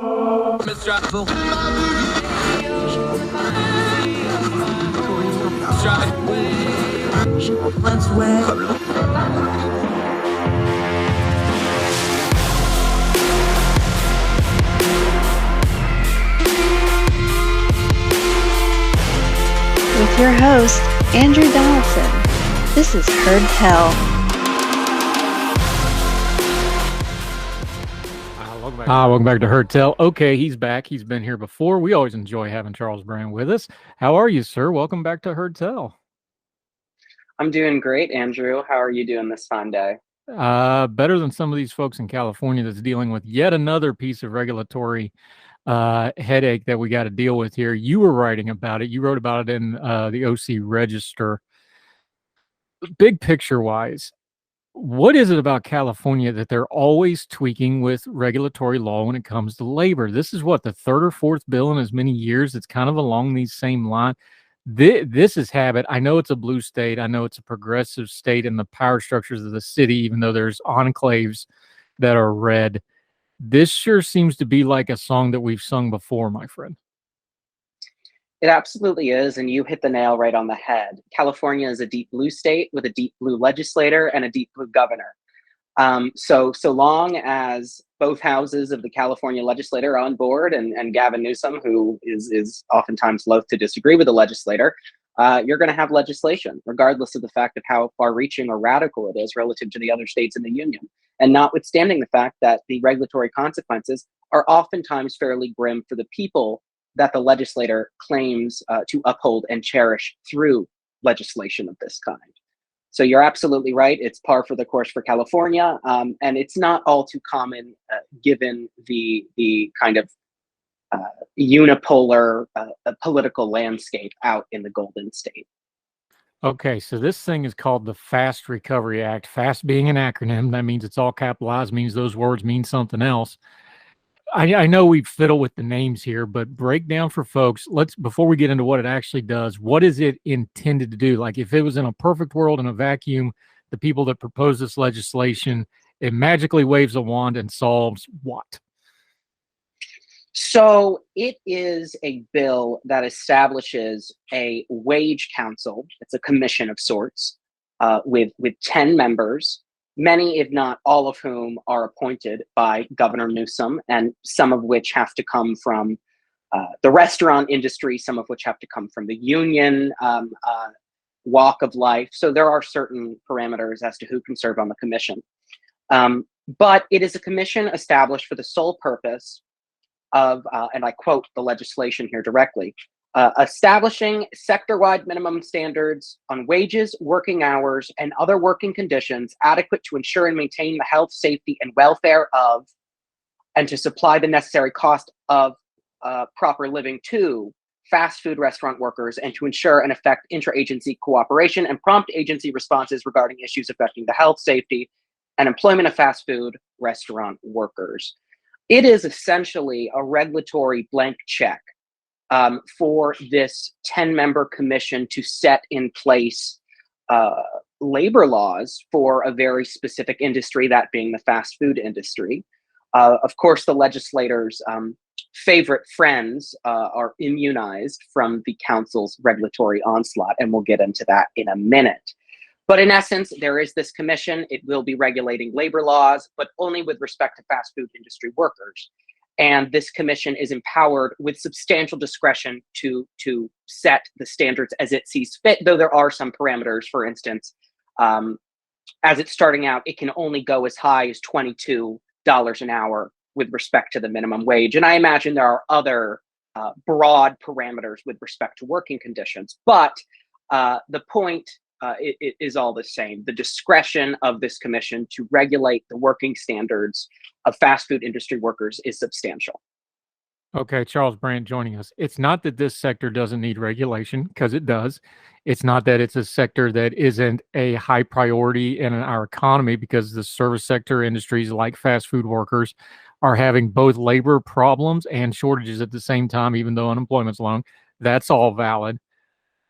With your host, Andrew Donaldson. This is Foretell. Welcome back to Foretell. Okay, he's back. He's been here before. We always enjoy having Charles Brandt with us. How are you, sir? Welcome back to Foretell. I'm doing great, Andrew. How are you doing this fine day? Better than some of these folks in California that's dealing with yet another piece of regulatory headache that we got to deal with here. You were writing about it. You wrote about it in the OC Register. Big picture wise, what is it about California that they're always tweaking with regulatory law when it comes to labor? This is what, the third or fourth bill in as many years. It's kind of along these same lines. This is habit. I know it's a blue state. I know it's a progressive state in the power structures of the city, even though there's enclaves that are red. This sure seems to be like a song that we've sung before, my friend. It absolutely is, and you hit the nail right on the head. California is a deep blue state with a deep blue legislator and a deep blue governor. So long as both houses of the California legislature are on board, and Gavin Newsom, who is oftentimes loath to disagree with the legislator, you're going to have legislation, regardless of the fact of how far-reaching or radical it is relative to the other states in the union. And notwithstanding the fact that the regulatory consequences are oftentimes fairly grim for the people that the legislator claims to uphold and cherish through legislation of this kind. So you're absolutely right. It's par for the course for California, and it's not all too common given the kind of unipolar political landscape out in the Golden State. Okay, so this thing is called the Fast Recovery Act. FAST being an acronym, that means it's all capitalized, means those words mean something else. I know we fiddle with the names here, but break down for folks. Before we get into what it actually does, what is it intended to do? Like, if it was in a perfect world, in a vacuum, the people that propose this legislation, it magically waves a wand and solves what? So it is a bill that establishes a wage council. It's a commission of sorts with 10 members. Many, if not all of whom, are appointed by Governor Newsom, and some of which have to come from the restaurant industry, some of which have to come from the union walk of life. So there are certain parameters as to who can serve on the commission. But it is a commission established for the sole purpose of, and I quote the legislation here directly, establishing sector-wide minimum standards on wages, working hours, and other working conditions adequate to ensure and maintain the health, safety, and welfare of, and to supply the necessary cost of proper living to fast food restaurant workers, and to ensure and effect interagency cooperation and prompt agency responses regarding issues affecting the health, safety, and employment of fast food restaurant workers. It is essentially a regulatory blank check for this 10-member commission to set in place labor laws for a very specific industry, that being the fast food industry. Of course, the legislators' favorite friends are immunized from the council's regulatory onslaught, and we'll get into that in a minute. But in essence, there is this commission. It will be regulating labor laws, but only with respect to fast food industry workers. And this commission is empowered with substantial discretion to set the standards as it sees fit, though there are some parameters. For instance, as it's starting out, it can only go as high as $22 an hour with respect to the minimum wage. And I imagine there are other broad parameters with respect to working conditions. But the point it is all the same. The discretion of this commission to regulate the working standards of fast food industry workers is substantial. Okay, Charles Brandt joining us. It's not that this sector doesn't need regulation, because it does. It's not that it's a sector that isn't a high priority in our economy, because the service sector industries like fast food workers are having both labor problems and shortages at the same time, even though unemployment's low. That's all valid.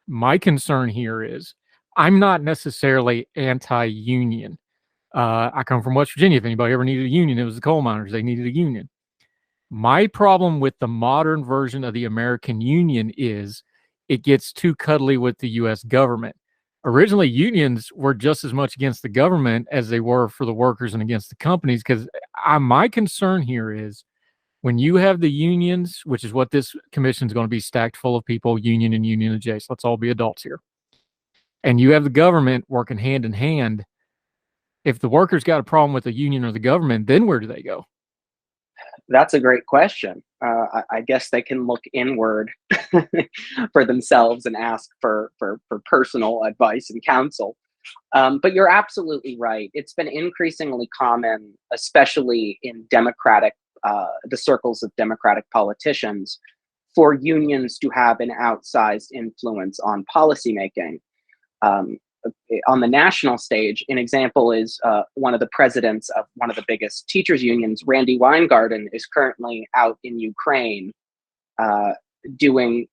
My concern here is I'm not necessarily anti-union. I come from West Virginia. If anybody ever needed a union, it was the coal miners. They needed a union. My problem with the modern version of the American Union is it gets too cuddly with the US government. Originally, unions were just as much against the government as they were for the workers and against the companies. Because my concern here is when you have the unions, which is what this commission is going to be stacked full of people, union and union adjacent. Let's all be adults here. And you have the government working hand in hand. If the workers got a problem with the union or the government, then where do they go? That's a great question. I guess they can look inward for themselves and ask for personal advice and counsel. But you're absolutely right. It's been increasingly common, especially in the circles of Democratic politicians, for unions to have an outsized influence on policymaking. On the national stage, an example is one of the presidents of one of the biggest teachers unions, Randy Weingarten, is currently out in Ukraine doing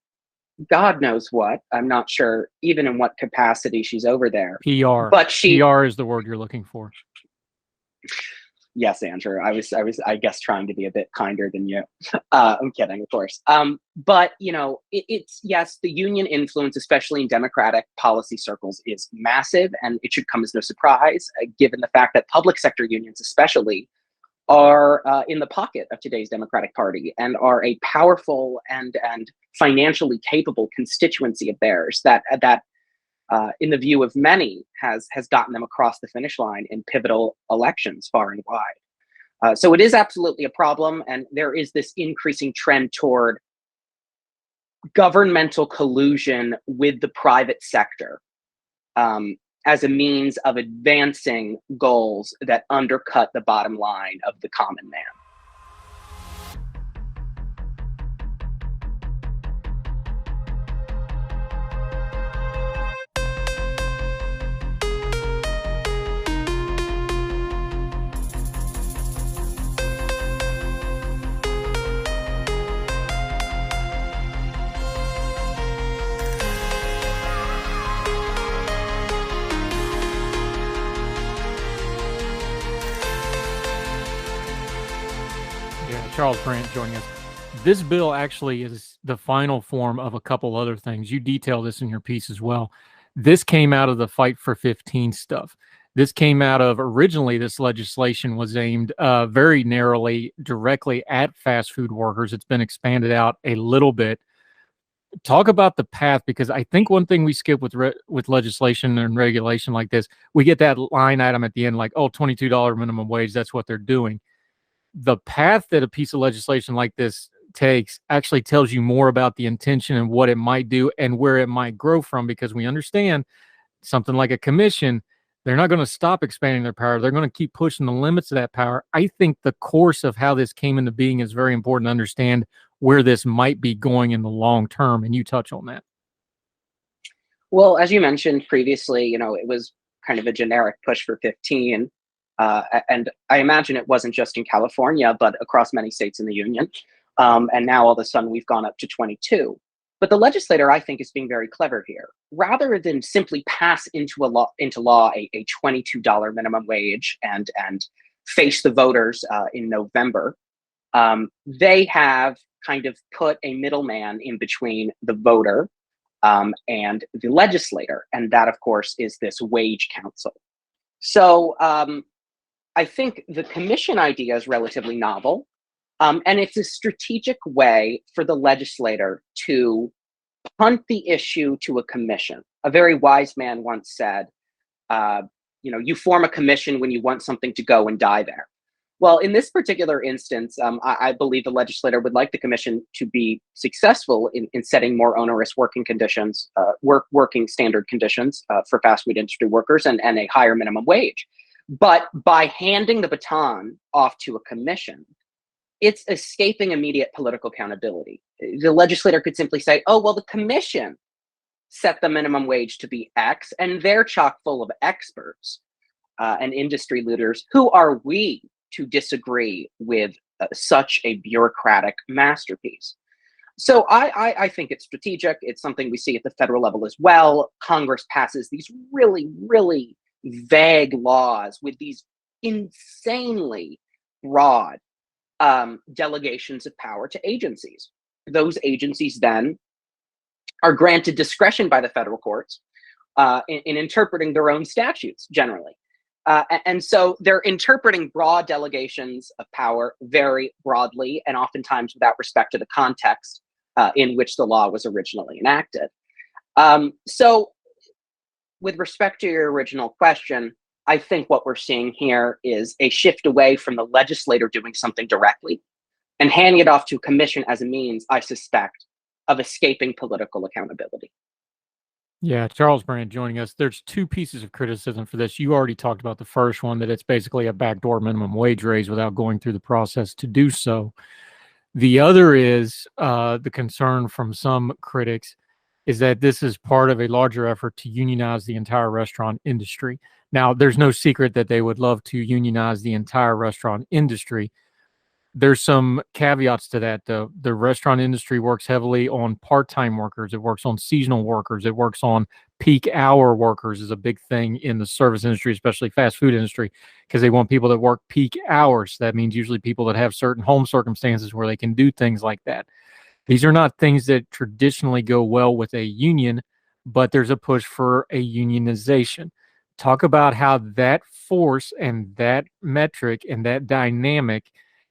God knows what. I'm not sure even in what capacity she's over there. PR. But PR is the word you're looking for. Yes, Andrew. I was, I guess, trying to be a bit kinder than you. I'm kidding, of course. But it's yes, the union influence, especially in Democratic policy circles, is massive, and it should come as no surprise, given the fact that public sector unions, especially, are in the pocket of today's Democratic Party and are a powerful and financially capable constituency of theirs that in the view of many, has gotten them across the finish line in pivotal elections far and wide. So it is absolutely a problem, and there is this increasing trend toward governmental collusion with the private sector as a means of advancing goals that undercut the bottom line of the common man. Charles Brandt joining us. This bill actually is the final form of a couple other things. You detail this in your piece as well. This came out of the Fight for 15 stuff. This came out of, originally, this legislation was aimed very narrowly, directly at fast food workers. It's been expanded out a little bit. Talk about the path, because I think one thing we skip with legislation and regulation like this, we get that line item at the end like, oh, $22 minimum wage, that's what they're doing. The path that a piece of legislation like this takes actually tells you more about the intention and what it might do and where it might grow from, because we understand something like a commission, they're not going to stop expanding their power. They're going to keep pushing the limits of that power. I think the course of how this came into being is very important to understand where this might be going in the long term, and you touch on that. Well, as you mentioned previously, it was kind of a generic push for 15. And I imagine it wasn't just in California, but across many states in the union. And now all of a sudden we've gone up to 22. But the legislator, I think, is being very clever here. Rather than simply pass into law a $22 minimum wage and face the voters in November, they have kind of put a middleman in between the voter and the legislator. And that, of course, is this wage council. So I think the commission idea is relatively novel, and it's a strategic way for the legislator to punt the issue to a commission. A very wise man once said, you form a commission when you want something to go and die there. Well, in this particular instance, I believe the legislator would like the commission to be successful in setting more onerous working conditions, working standard conditions for fast food industry workers and a higher minimum wage. But by handing the baton off to a commission, it's escaping immediate political accountability. The legislator could simply say, oh, well, the commission set the minimum wage to be X, and they're chock full of experts and industry leaders. Who are we to disagree with such a bureaucratic masterpiece? So I think it's strategic. It's something we see at the federal level as well. Congress passes these really, really vague laws with these insanely broad delegations of power to agencies. Those agencies then are granted discretion by the federal courts in interpreting their own statutes generally. And so they're interpreting broad delegations of power very broadly and oftentimes without respect to the context in which the law was originally enacted. So with respect to your original question, I think what we're seeing here is a shift away from the legislator doing something directly and handing it off to a commission as a means, I suspect, of escaping political accountability. Yeah, Charles Brandt joining us. There's two pieces of criticism for this. You already talked about the first one, that it's basically a backdoor minimum wage raise without going through the process to do so. The other is the concern from some critics is that this is part of a larger effort to unionize the entire restaurant industry. Now, there's no secret that they would love to unionize the entire restaurant industry. There's some caveats to that, though. The restaurant industry works heavily on part-time workers. It works on seasonal workers. It works on peak hour workers is a big thing in the service industry, especially fast food industry, because they want people that work peak hours. That means usually people that have certain home circumstances where they can do things like that. These are not things that traditionally go well with a union, but there's a push for a unionization. Talk about how that force and that metric and that dynamic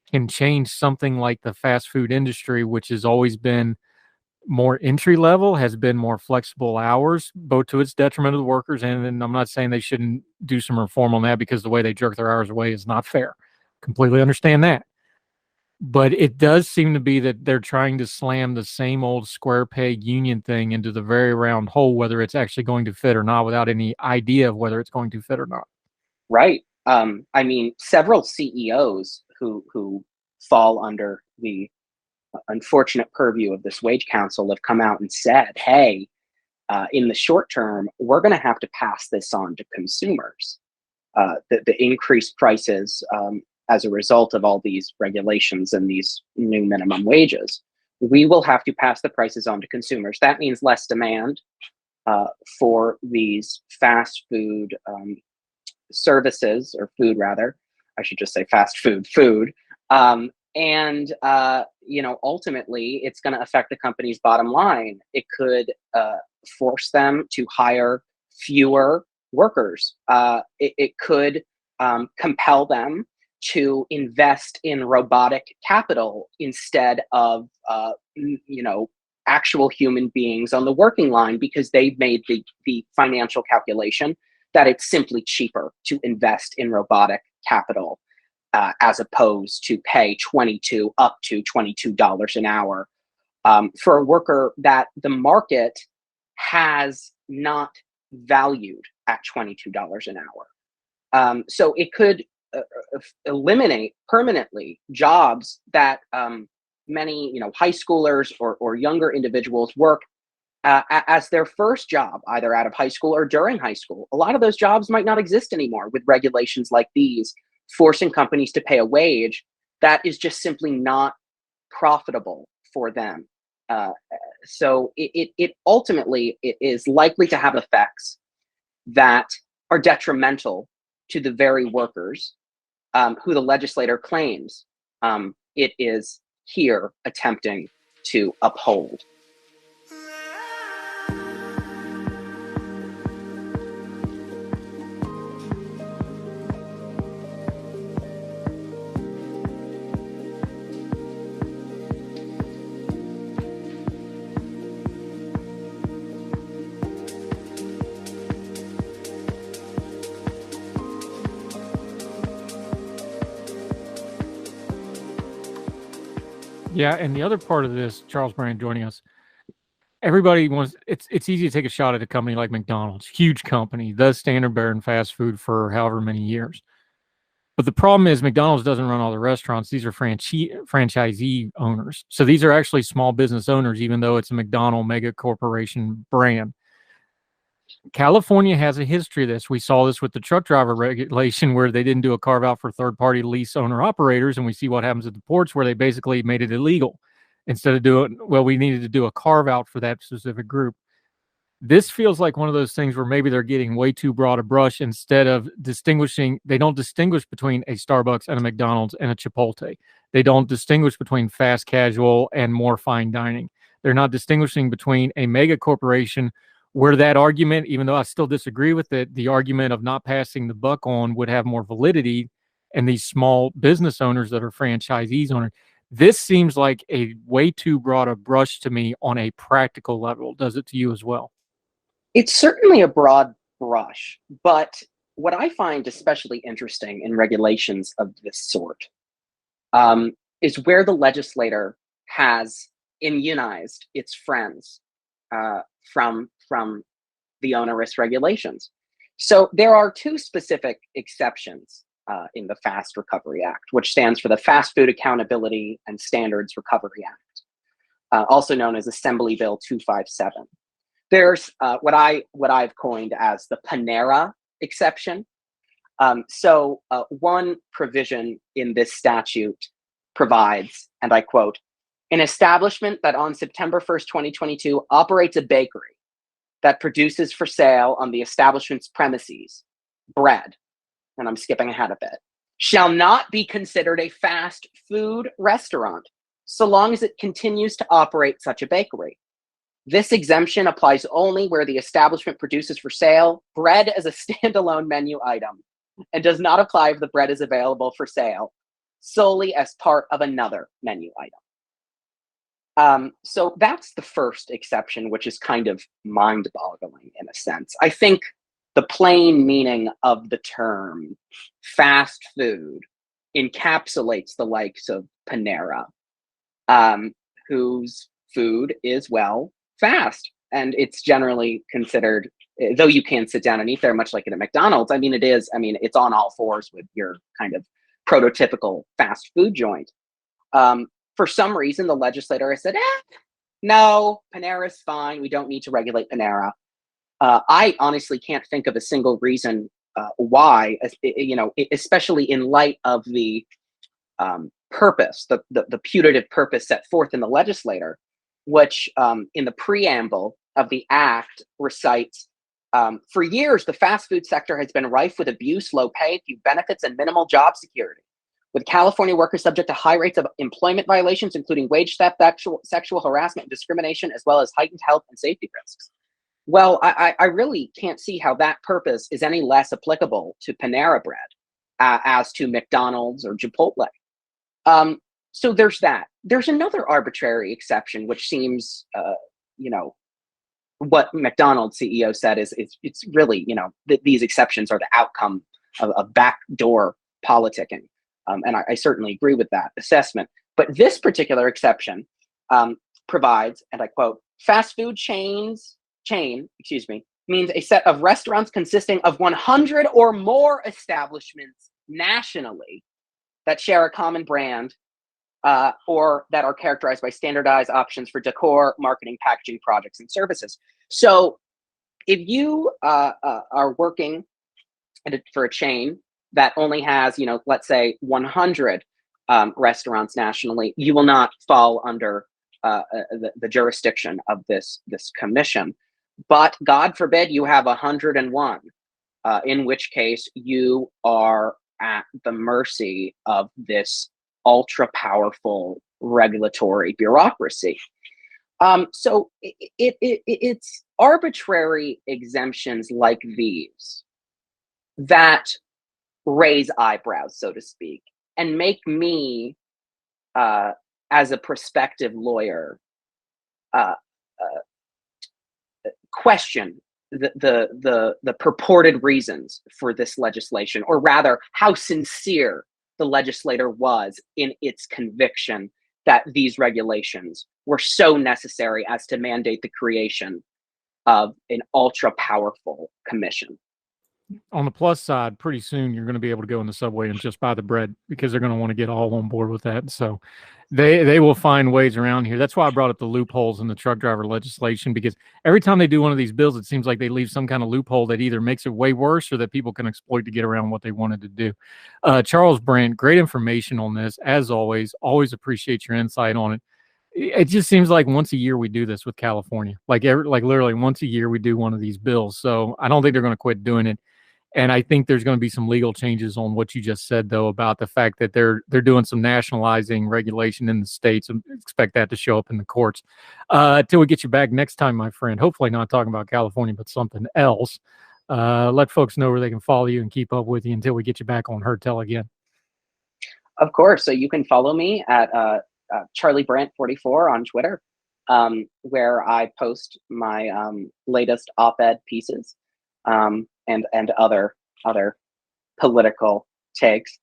can change something like the fast food industry, which has always been more entry level, has been more flexible hours, both to its detriment of the workers. And I'm not saying they shouldn't do some reform on that, because the way they jerk their hours away is not fair. Completely understand that. But it does seem to be that they're trying to slam the same old square peg union thing into the very round hole, whether it's actually going to fit or not, without any idea of whether it's going to fit or not. Right. I mean, several CEOs who fall under the unfortunate purview of this wage council have come out and said, hey, in the short term, we're going to have to pass this on to consumers. The increased prices as a result of all these regulations and these new minimum wages, we will have to pass the prices on to consumers. That means less demand for these fast food services, or food rather. I should just say fast food. Ultimately, it's going to affect the company's bottom line. It could force them to hire fewer workers. It could compel them to invest in robotic capital instead of actual human beings on the working line, because they've made the financial calculation that it's simply cheaper to invest in robotic capital as opposed to pay up to $22 an hour for a worker that the market has not valued at $22 an hour. So it could eliminate permanently jobs that many high schoolers or younger individuals work as their first job, either out of high school or during high school. A lot of those jobs might not exist anymore with regulations like these, forcing companies to pay a wage that is just simply not profitable for them. So it ultimately is likely to have effects that are detrimental to the very workers who the legislator claims it is here attempting to uphold. Yeah, and the other part of this, Charles Brandt joining us, everybody wants, it's easy to take a shot at a company like McDonald's, huge company, the standard bearer in fast food for however many years. But the problem is McDonald's doesn't run all the restaurants. These are franchisee owners. So these are actually small business owners, even though it's a McDonald mega corporation brand. California has a history of this. We saw this with the truck driver regulation, where they didn't do a carve out for third-party lease owner operators, and we see what happens at the ports, where they basically made it illegal. Instead of we needed to do a carve out for that specific group. This feels like one of those things where maybe they're getting way too broad a brush instead of they don't distinguish between a Starbucks and a McDonald's and a Chipotle. They don't distinguish between fast casual and more fine dining. They're not distinguishing between a mega corporation where that argument, even though I still disagree with it, the argument of not passing the buck on would have more validity, and these small business owners that are franchisees owners. This seems like a way too broad a brush to me on a practical level. Does it to you as well? It's certainly a broad brush, but what I find especially interesting in regulations of this sort is where the legislator has immunized its friends from the onerous regulations. So there are two specific exceptions in the FAST Recovery Act, which stands for the Fast Food Accountability and Standards Recovery Act, also known as Assembly Bill 257. There's what I've coined as the Panera exception. So one provision in this statute provides, and I quote, "An establishment that on September 1st, 2022 operates a bakery that produces for sale on the establishment's premises bread," and I'm skipping ahead a bit, "shall not be considered a fast food restaurant so long as it continues to operate such a bakery. This exemption applies only where the establishment produces for sale bread as a standalone menu item and does not apply if the bread is available for sale solely as part of another menu item." So that's the first exception, which is kind of mind-boggling in a sense. I think the plain meaning of the term fast food encapsulates the likes of Panera, whose food is, well, fast. And it's generally considered, though you can sit down and eat there, much like at a McDonald's, it's on all fours with your kind of prototypical fast food joint. For some reason, the legislator has said, no, Panera's fine. We don't need to regulate Panera. I honestly can't think of a single reason why, especially in light of the purpose, the putative purpose set forth in the legislator, which in the preamble of the act recites, "For years, the fast food sector has been rife with abuse, low pay, few benefits, and minimal job security, with California workers subject to high rates of employment violations, including wage theft, sexual harassment, and discrimination, as well as heightened health and safety risks." Well, I really can't see how that purpose is any less applicable to Panera Bread as to McDonald's or Chipotle. So there's that. There's another arbitrary exception, which seems, what McDonald's CEO said is it's really, these exceptions are the outcome of backdoor politicking. And I certainly agree with that assessment. But this particular exception provides, and I quote, "Fast food chain, means a set of restaurants consisting of 100 or more establishments nationally that share a common brand or that are characterized by standardized options for decor, marketing, packaging, products, and services." So if you are working for a chain that only has, let's say 100 restaurants nationally, you will not fall under the jurisdiction of this commission. But God forbid you have 101, in which case you are at the mercy of this ultra powerful regulatory bureaucracy. So it's arbitrary exemptions like these that raise eyebrows, so to speak, and make me, as a prospective lawyer, question the purported reasons for this legislation, or rather, how sincere the legislator was in its conviction that these regulations were so necessary as to mandate the creation of an ultra powerful commission. On the plus side, pretty soon you're going to be able to go in the subway and just buy the bread, because they're going to want to get all on board with that. So they will find ways around here. That's why I brought up the loopholes in the truck driver legislation, because every time they do one of these bills, it seems like they leave some kind of loophole that either makes it way worse or that people can exploit to get around what they wanted to do. Charles Brandt, great information on this. As always appreciate your insight on it. It just seems like once a year we do this with California. Like literally once a year we do one of these bills. So I don't think they're going to quit doing it. And I think there's going to be some legal changes on what you just said, though, about the fact that they're doing some nationalizing regulation in the states, and expect that to show up in the courts. Till we get you back next time, my friend. Hopefully, not talking about California, but something else. Let folks know where they can follow you and keep up with you until we get you back on Heard Tell again. Of course. So you can follow me at Charlie Brandt 44 on Twitter, where I post my latest op-ed pieces and other political takes.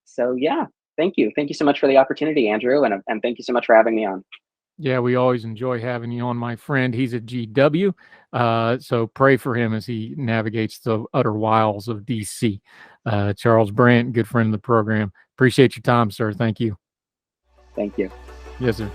So yeah, thank you so much for the opportunity, Andrew, and thank you so much for having me on. Yeah, we always enjoy having you on, my friend. He's at GW, so pray for him as he navigates the utter wilds of DC. Charles Brandt, good friend of the program. Appreciate your time, sir. Thank you. Thank you. Yes, sir.